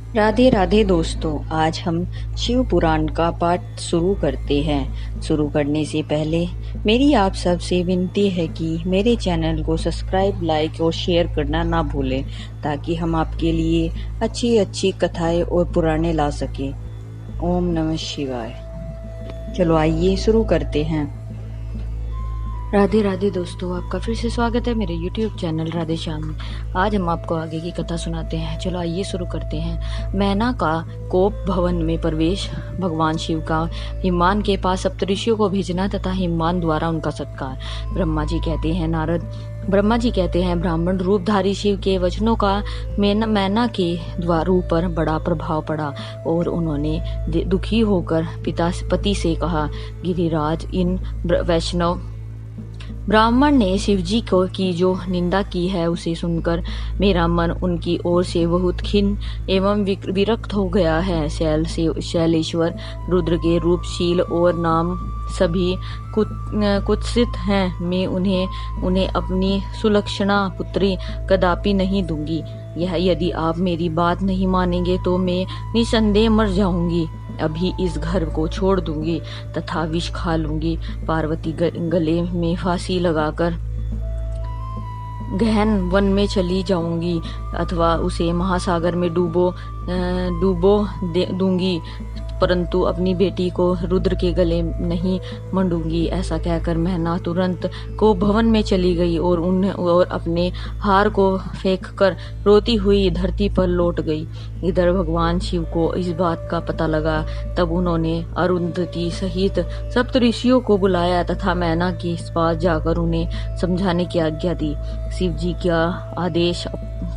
राधे राधे दोस्तों, आज हम शिव पुराण का पाठ शुरू करते हैं। शुरू करने से पहले मेरी आप सबसे विनती है कि मेरे चैनल को सब्सक्राइब, लाइक और शेयर करना ना भूलें, ताकि हम आपके लिए अच्छी अच्छी कथाएं और पुराणे ला सकें। ओम नमः शिवाय। चलो आइए शुरू करते हैं। राधे राधे दोस्तों, आपका फिर से स्वागत है मेरे YouTube चैनल राधे श्याम में। आज हम आपको आगे की कथा सुनाते हैं। चलो आइए शुरू करते हैं। मैना का कोप भवन में प्रवेश, भगवान शिव का हिमवान के पास सप्तऋषियों को भेजना तथा हिमवान द्वारा उनका सत्कार। ब्रह्मा जी कहते हैं ब्राह्मण रूपधारी शिव के वचनों का मैना के द्वारों पर बड़ा प्रभाव पड़ा और उन्होंने दुखी होकर पति से कहा, गिरिराज, इन वैष्णव ब्राह्मण ने शिवजी को की जो निंदा की है उसे सुनकर मेरा मन उनकी ओर से बहुत खिन्न एवं विरक्त हो गया है। शैलेश्वर रुद्र के रूपशील और नाम सभी कुत्सित हैं। मैं उन्हें अपनी सुलक्षणा पुत्री कदापि नहीं दूंगी। यदि आप मेरी बात नहीं मानेंगे तो मैं निसंदेह मर जाऊंगी। अभी इस घर को छोड़ दूंगी तथा विष खा लूंगी। पार्वती गले में फांसी लगाकर गहन वन में चली जाऊंगी अथवा उसे महासागर में डूबो दूंगी, परंतु अपनी बेटी को रुद्र के गले नहीं मंडूंगी। ऐसा कहकर मैना तुरंत को भवन में चली गई और अपने हार को फेंककर रोती हुई धरती पर लौट गई। इधर भगवान शिव को इस बात का पता लगा। तब उन्होंने अरुंधति सहित सप्तऋषियों को बुलाया तथा मैना के पास जाकर उन्हें समझाने की आज्ञा दी। शिव जी का आदेश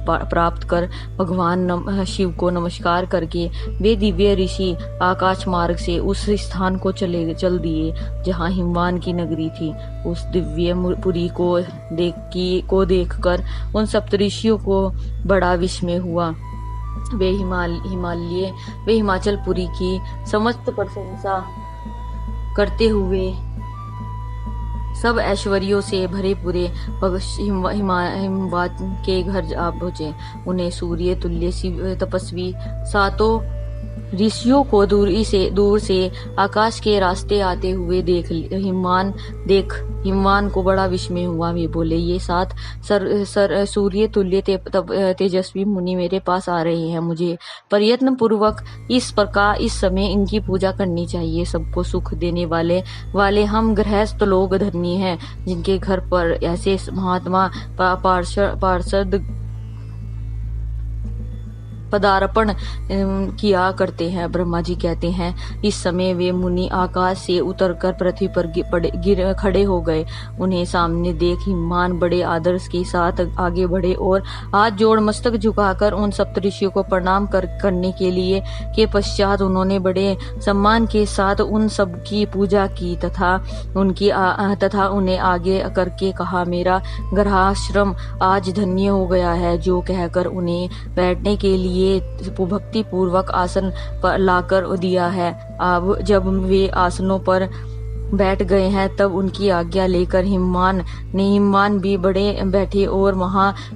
प्राप्त कर भगवान शिव को नमस्कार करके वे दिव्य ऋषि आकाश मार्ग से उस स्थान को चल दिए जहाँ हिमवान की नगरी थी। उस दिव्य पुरी को देखकर उन सप्तऋषियों को बड़ा विस्मय हुआ। वे हिमाचल पुरी की समस्त प्रशंसा करते हुए सब ऐश्वर्यों से भरे पूरे हिमवात के घर जा पहुंचे। उन्हें सूर्य तुल्य तपस्वी सातों ऋषियों को दूर से आकाश के रास्ते आते हुए देख हिमवान को बड़ा विस्मय हुआ। वे बोले, ये सात सूर्य तुल्य तेजस्वी मुनि मेरे पास आ रहे हैं। मुझे प्रयत्न पूर्वक इस समय इनकी पूजा करनी चाहिए। सबको सुख देने वाले हम गृहस्थ लोग धन्य हैं, जिनके घर पर ऐसे महात्मा पार्षद पदार्पण किया करते हैं। ब्रह्मा जी कहते हैं, इस समय वे मुनि आकाश से उतरकर पृथ्वी पर खड़े हो गए। उन्हें सामने देख हिमवान बड़े आदर के साथ आगे बढ़े और हाथ जोड़ मस्तक झुकाकर उन सप्तऋषियों को प्रणाम करने के पश्चात उन्होंने बड़े सम्मान के साथ उन सब की पूजा की तथा उन्हें आगे करके कहा, मेरा गृहाश्रम आज धन्य हो गया है। जो कहकर उन्हें बैठने के लिए भक्ति पूर्वक आसन पर लाकर दिया है। अब जब वे आसनों पर बैठ गए हैं तब उनकी आज्ञा लेकर हिमवान भी बड़े बैठे और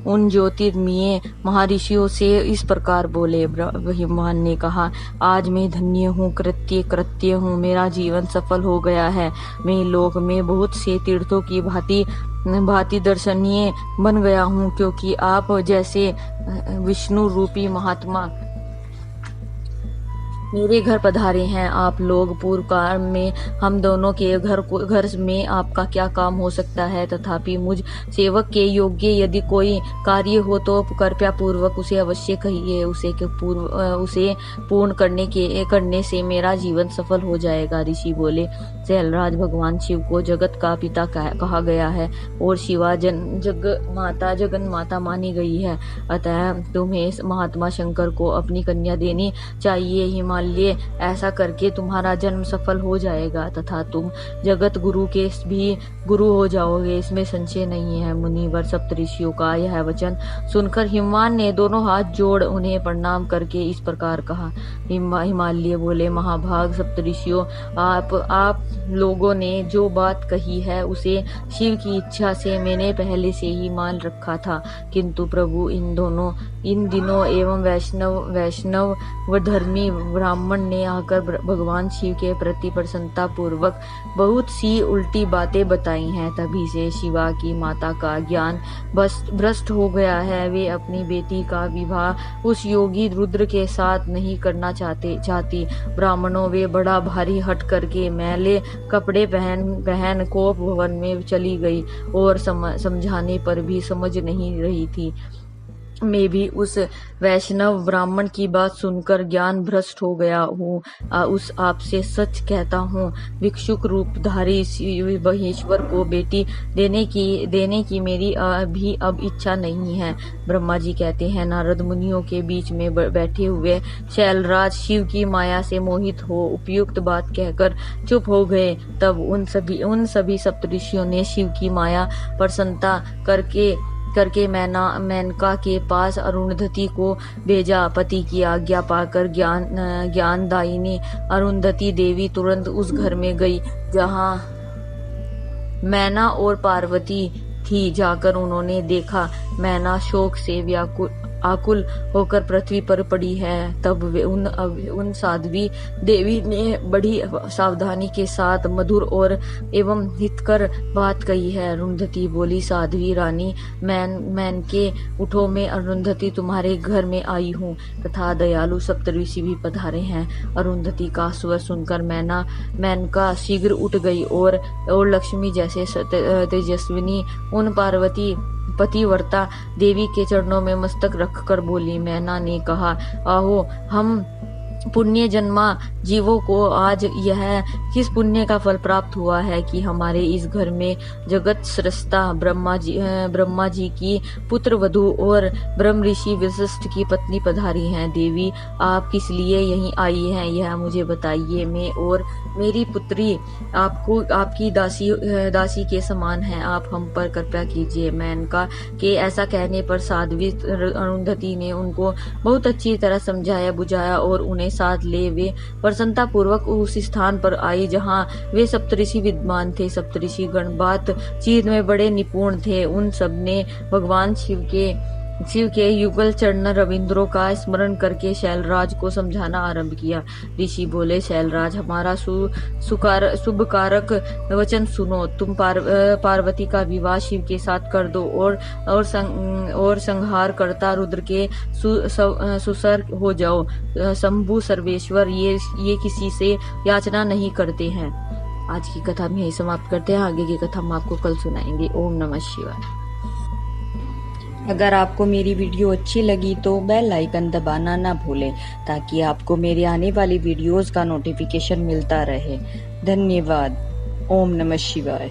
उन ज्योतिर्मयी महर्षियों से इस प्रकार बोले। हिमवान ने कहा, आज मैं धन्य हूँ, कृत्य हूँ। मेरा जीवन सफल हो गया है। मैं लोक में बहुत से तीर्थों की भांति दर्शनीय बन गया हूँ, क्योंकि आप जैसे विष्णु रूपी महात्मा मेरे घर पधारे हैं। आप लोग पूर्व काल में हम दोनों के घर में आपका क्या काम हो सकता है? तथापि मुझ सेवक के योग्य यदि कोई कार्य हो तो कृपया पूर्वक उसे अवश्य कहिए। उसे पूर्ण करने से मेरा जीवन सफल हो जाएगा। ऋषि बोले, शैलराज, भगवान शिव को जगत का पिता कहा गया है और शिवा जगन माता मानी गई है। अतः तुम्हें महात्मा शंकर को अपनी कन्या देनी चाहिए। हिमालय हिमालय, ऐसा करके तुम्हारा जन्म सफल हो जाएगा तथा तुम जगत गुरु के भी गुरु हो जाओगे, इसमें संशय नहीं है। मुनिवर सप्तऋषियों का यह वचन सुनकर हिमवान ने दोनों हाथ जोड़ उन्हें प्रणाम करके इस प्रकार कहा। हिमालय बोले, महाभाग सप्तऋषियों, आप लोगों ने जो बात कही है उसे शिव की इच्छा से मैंने पहले से ही मान रखा था, किंतु प्रभु इन दिनों एवं वैष्णव व धर्मी ब्राह्मण ने आकर भगवान शिव के प्रति प्रसन्नता पूर्वक बहुत सी उल्टी बातें बताई हैं। तभी से शिवा की माता का ज्ञान भ्रष्ट हो गया है। वे अपनी बेटी का विवाह उस योगी रुद्र के साथ नहीं करना चाहती। ब्राह्मणों, वे बड़ा भारी हट करके मैले कपड़े पहन कोप भवन में चली गई और समझाने पर भी समझ नहीं रही थी। मैं भी उस वैष्णव ब्राह्मण की बात सुनकर ज्ञान भ्रष्ट हो गया हूँ। उस आपसे सच कहता हूँ, भिक्षुक रूपधारी महेश्वर को बेटी देने की मेरी भी अब इच्छा नहीं है। ब्रह्मा जी कहते हैं, नारद मुनियों के बीच में बैठे हुए शैलराज शिव की माया से मोहित हो उपयुक्त बात कहकर चुप हो गए। तब उन सभी सप्तऋषियों ने शिव की माया प्रसन्नता करके मेनका के पास अरुंधति को भेजा। पति की आज्ञा पाकर ज्ञानदायिनी अरुंधति देवी तुरंत उस घर में गई जहाँ मैना और पार्वती थी। जाकर उन्होंने देखा मैना शोक से आकुल होकर पृथ्वी पर पड़ी है। तब उन साध्वी देवी ने बड़ी सावधानी के साथ मधुर और एवं हितकर बात कही है। अरुंधति बोली, साध्वी रानी, मैन के उठो, मैं अरुंधति तुम्हारे घर में आई हूँ तथा दयालु सप्तऋषि भी पधारे हैं। अरुंधति का स्वर सुनकर मेनका शीघ्र उठ गई और लक्ष्मी जैसे तेजस्विनी उन पार्वती पतिव्रता देवी के चरणों में मस्तक रखकर बोली। मैना ने कहा, आहो, हम पुण्य जन्मा जीवों को आज यह किस पुण्य का फल प्राप्त हुआ है कि हमारे इस घर में जगत सृष्टा ब्रह्मा जी की पुत्र वधु और ब्रह्म ऋषि वशिष्ठ की पत्नी पधारी हैं। देवी, आप किस लिए यहीं आई हैं, यह मुझे बताइए। मैं और मेरी पुत्री आपकी दासी के समान हैं, आप हम पर कृपा कीजिए। मेनका के ऐसा कहने पर साध्वी अरुंधति ने उनको बहुत अच्छी तरह समझाया बुझाया और उन्हें साथ ले वे प्रसन्नता पूर्वक उस स्थान पर आई जहाँ वे सप्तऋषि विद्यमान थे। सप्तऋषि गण बातचीत में बड़े निपुण थे। उन सब ने भगवान शिव के युगल चरण रविंद्रों का स्मरण करके शैलराज को समझाना आरंभ किया। ऋषि बोले, शैलराज, हमारा शुभकारक वचन सुनो। तुम पार्वती का विवाह शिव के साथ कर दो और संहार करता रुद्र के सुसर हो जाओ। शंभु सर्वेश्वर ये किसी से याचना नहीं करते हैं। आज की कथा में यही समाप्त करते हैं। आगे की कथा हम आपको कल सुनाएंगे। ओम नमः शिवाय। अगर आपको मेरी वीडियो अच्छी लगी तो बेल आइकन दबाना ना भूलें ताकि आपको मेरे आने वाली वीडियोस का नोटिफिकेशन मिलता रहे। धन्यवाद। ओम नमः शिवाय।